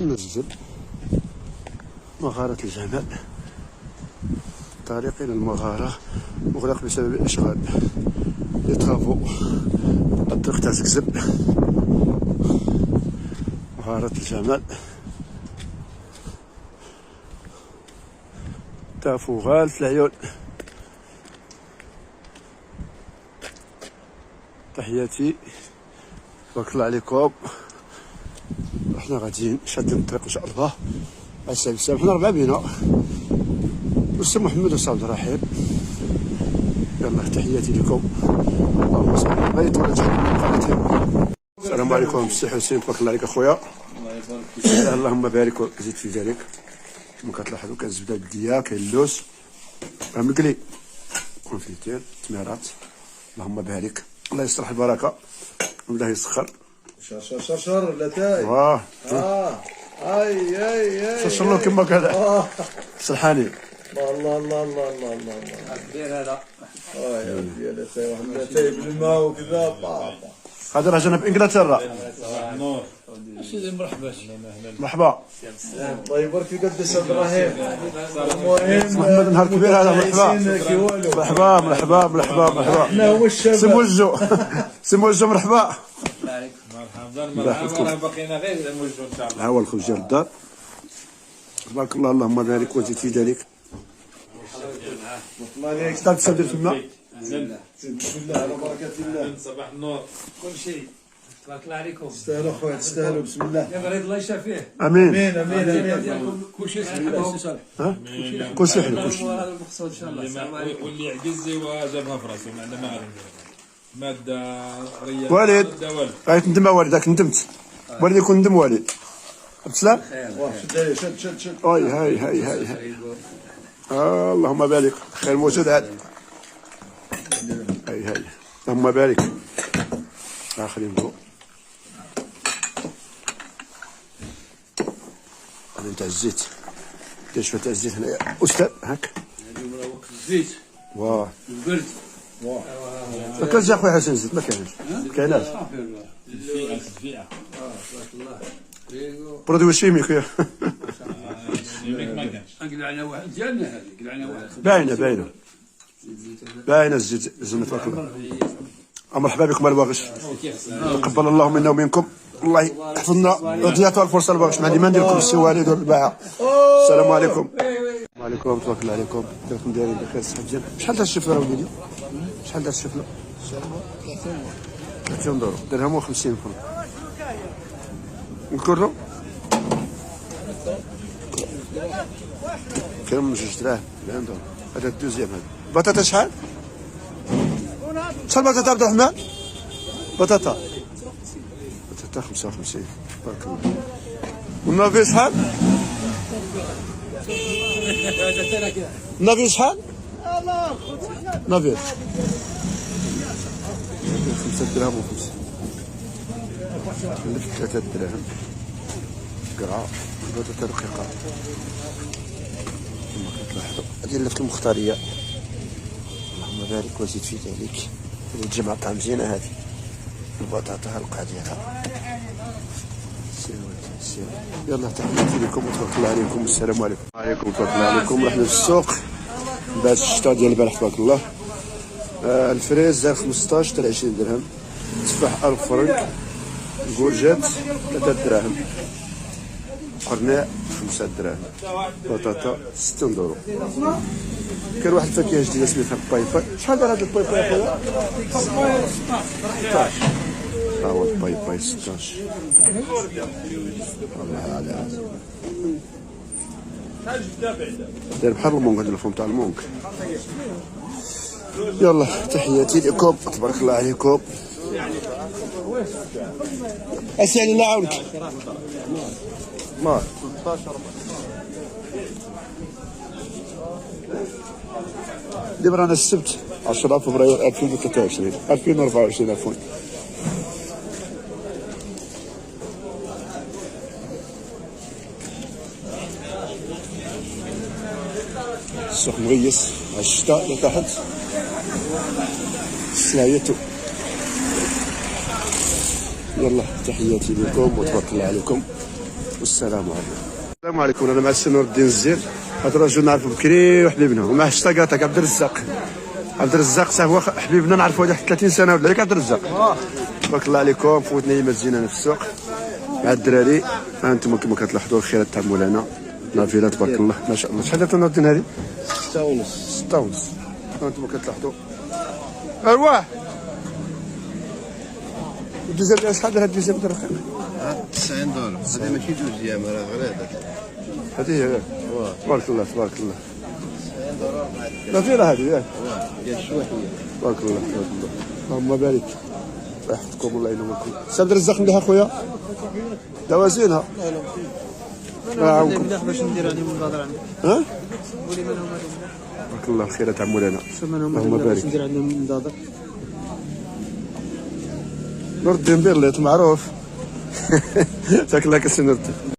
وصلنا الجبل، مغارة الجمل. الطريق إلى المغارة مغلق بسبب الإشغال لي طرافو. الطريق تاع زكزب، مغارة الجمل تاع فوغال في العيون. تحياتي، بارك الله عليكم. احنا غاديين شادين الطريق ان شاء الله. السلام السلام، حنا 4 بينا والسي محمد وصاحب عبد الرحيم. يلا تحياتي لكم. اللهم صل على بيت ولا تحياتي. السلام عليكم السي حسين، بارك الله عليك اخويا. اللهم بارك وزيد في ذلك. كما كتلاحظوا كاين الزبده البلديه، كاين اللوز، كاين مقلي، كونفيتير، تميرات. اللهم بارك، الله يصلح البركه والله يسخر. شر لا تاي. اي شر كما قال صلحاني. الله الله الله الله الله الله كبير هذا. يا ودي لا تاي، واحد لا تاي بالماء وكذا. هذا راه جانا بانجلترا. سيدي مرحبا. مرحبا. الله يبارك فيك السي عبد الرحيم. المهم محمد نهار كبير هذا. مرحبا مرحبا مرحبا مرحبا مرحبا. احنا هو الشباب. سي موجو سي موجو مرحبا. مرحبا. بقينا غير موجو ان شاء الله. ها هو الخوف ديال الدار. تبارك الله، اللهم بارك وزيد في ذلك. الله عليك. ستار تسدر في الماء. بسم الله على بركه الله. صباح النور. كل شيء تبارك الله عليكم. تستاهلوا خويا، تستاهلوا. بسم الله. يا مريض الله يشافيه. امين امين امين امين. كل شيء صحيح. ها كل شيء حلو كل شيء. المقصود ان شاء الله. السلام عليكم. واللي يعجز وجابها في راسه ما عندنا ما غادي ماده رياضيه. والد غايت ندم والدك، ندمت. والد يكون ندم والد. عبد السلام شد شد شد شد. هاي اللهم بارك، خير موجود هذا. هاي اللهم بارك. اخرين فوق هذا تاع الزيت. دير شويه تاع الزيت هنايا استاذ. هاك الزيت واه البرد. ما كانش اخويا حسن الزيت، ما كانش. كايناش الفئه. تبارك الله. برودوي شيميك. ما كانش. قلعنا واحد ديالنا هذه، قلعنا واحد. باينه الزيت. زين تبارك الله. مرحبا بكم الواغش. تقبل الله منا ومنكم. الله يحفظنا ويعطينا الفرصه الواغش. ما ندير لكم السي والد والباعه. السلام عليكم. وعليكم تبارك الله عليكم. كيفكم دايرين بخير صحه مزيان؟ شحال دار الشفله وليدي؟ شحال دار الشفله؟ 30 دورو. درهم و50 فرنك. نكرو كاين من 2 دراهم. هذا الدوزيام. هذا بطاطا شحال؟ شحال بطاطا عبد الرحمن؟ بطاطا 55. بارك الله. والنافي شحال؟ النافي شحال؟ نافي 5 دراهم و50. 3 دراهم قرعه بطاطا رقيقه كما كتلاحظوا. هذه اللفت المختاريه. اللهم بارك وزيد في ذلك. الجمعة طعم زينه هذه. البطاطا القاع ديالها. يلا تحياتي لكم وتبارك الله عليكم. السلام عليكم. وعليكم تبارك الله عليكم. رحنا للسوق بعد الشتاء ديال البارح تبارك الله. الفريز دار 15 حتى 20 درهم. تفاح 1000 فرنك. كورجات 3 دراهم. قرناء 5 دراهم. بطاطا 60 دورو. كاين واحد الفاكهه جديده سميتها البايباي. شحال دار هذا البايباي اخويا؟ 16. ها هو البايباي 16. الله على داير بحال المونك. هذا الفم تاع المونك. يلا تحياتي لكم تبارك الله عليكم. اسعد الله يعاونك. ما دابا رانا السبت 10 فبراير 2023 2024 عفوا. السوق مغيس مع الشتاء اللي تحت. سلايته. يلا تحياتي لكم وتبارك الله عليكم. والسلام عليكم. السلام عليكم. انا مع السي نور الدين الزين. هذا الرجل نعرفه بكري وحبيبنا، ومع الشطاقاتك عبد الرزاق. عبد الرزاق صاحب هو حبيبنا نعرفه واحد 30 سنه ولا ياك عبد الرزاق. تبارك الله عليكم. فوتنا ايامات زينه في السوق مع الدراري. ها انتم كما كتلاحظوا الخيرات تاع مولانا نافله تبارك الله ما شاء الله. شحال درتوا نور الدين هذه؟ 6 ونص. 6 ونص. ها انتم كتلاحظوا ارواح. الدوزه ديال شحال هاد الدوزه بالرقيق؟ 90 دولار. هذه ماشي جوج ايام راه غير هذا. هذه هي. تبارك الله تبارك الله. 90 دولار مع لا فيها هذه ياك. ديال الشويحيه. تبارك الله تبارك الله. اللهم بارك. الله يحفظكم والله ينوركم. سي عبد الرزاق مليح اخويا. دوازينها. مليح باش ندير عليهم الهضره عندك. ها؟ قولي من هما تبارك الله الخير تاع مولانا. اللهم بارك. باش ندير عليهم الهضره. نور الدين بيرليط معروف. تاكلها كسي نور الدين.